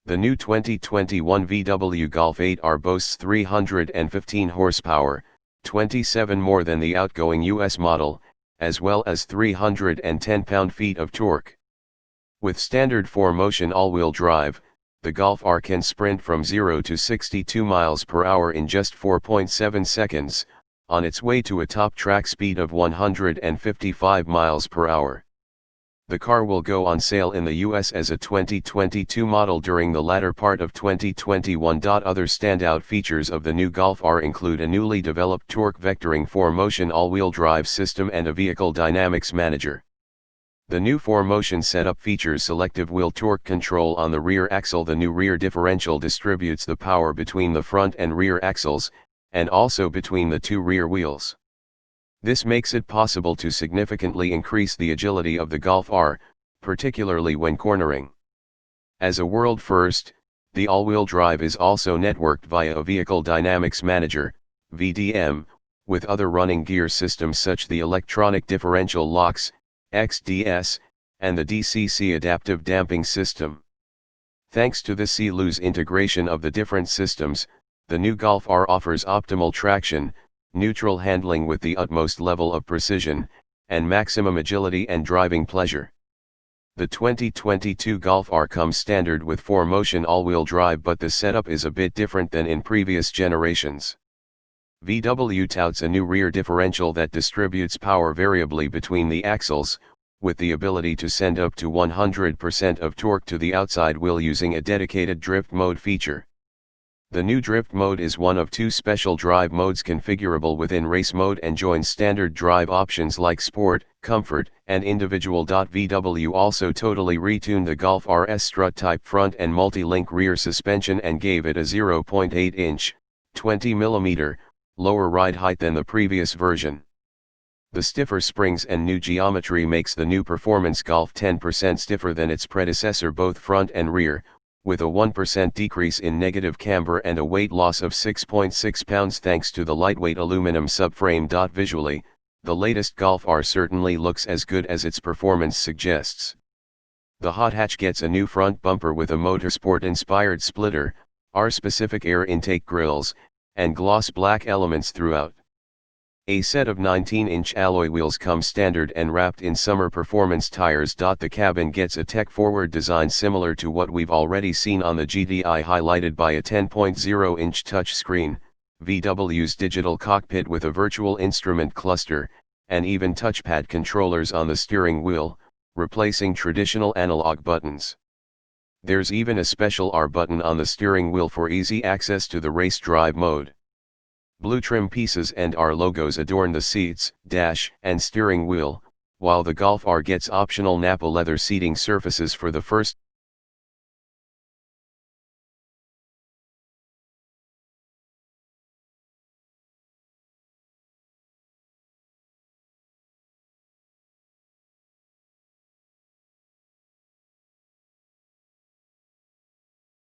The new 2021 VW Golf 8R boasts 315 horsepower, 27 more than the outgoing US model, as well as 310 pound-feet of torque. With standard 4-motion all-wheel drive, the Golf R can sprint from 0 to 62 miles per hour in just 4.7 seconds, on its way to a top track speed of 155 miles per hour. The car will go on sale in the US as a 2022 model during the latter part of 2021. Other standout features of the new Golf R include a newly developed torque vectoring 4-motion all-wheel drive system and a vehicle dynamics manager. The new 4-motion setup features selective wheel torque control on the rear axle. The new rear differential distributes the power between the front and rear axles, and also between the two rear wheels. This makes it possible to significantly increase the agility of the Golf R, particularly when cornering. As a world first, the all-wheel drive is also networked via a Vehicle Dynamics Manager, VDM, with other running gear systems such the electronic differential locks, XDS, and the DCC adaptive damping system. Thanks to the C-lose integration of the different systems, the new Golf R offers optimal traction, neutral handling with the utmost level of precision, and maximum agility and driving pleasure. The 2022 Golf R comes standard with 4-motion all-wheel drive, but the setup is a bit different than in previous generations. VW touts a new rear differential that distributes power variably between the axles, with the ability to send up to 100% of torque to the outside wheel using a dedicated drift mode feature. The new drift mode is one of two special drive modes configurable within race mode and joins standard drive options like Sport, Comfort, and Individual. VW also totally retuned the Golf RS strut-type front and multi-link rear suspension and gave it a 0.8-inch, 20mm, lower ride height than the previous version. The stiffer springs and new geometry makes the new performance Golf 10% stiffer than its predecessor both front and rear, with a 1% decrease in negative camber and a weight loss of 6.6 pounds thanks to the lightweight aluminum subframe. Visually, the latest Golf R certainly looks as good as its performance suggests. The hot hatch gets a new front bumper with a motorsport-inspired splitter, R-specific air intake grills, and gloss black elements throughout. A set of 19-inch alloy wheels come standard and wrapped in summer performance tires. The cabin gets a tech-forward design similar to what we've already seen on the GDI, highlighted by a 10.0-inch touchscreen, VW's digital cockpit with a virtual instrument cluster, and even touchpad controllers on the steering wheel, replacing traditional analog buttons. There's even a special R button on the steering wheel for easy access to the race drive mode. Blue trim pieces and R logos adorn the seats, dash, and steering wheel, while the Golf R gets optional Nappa leather seating surfaces for the first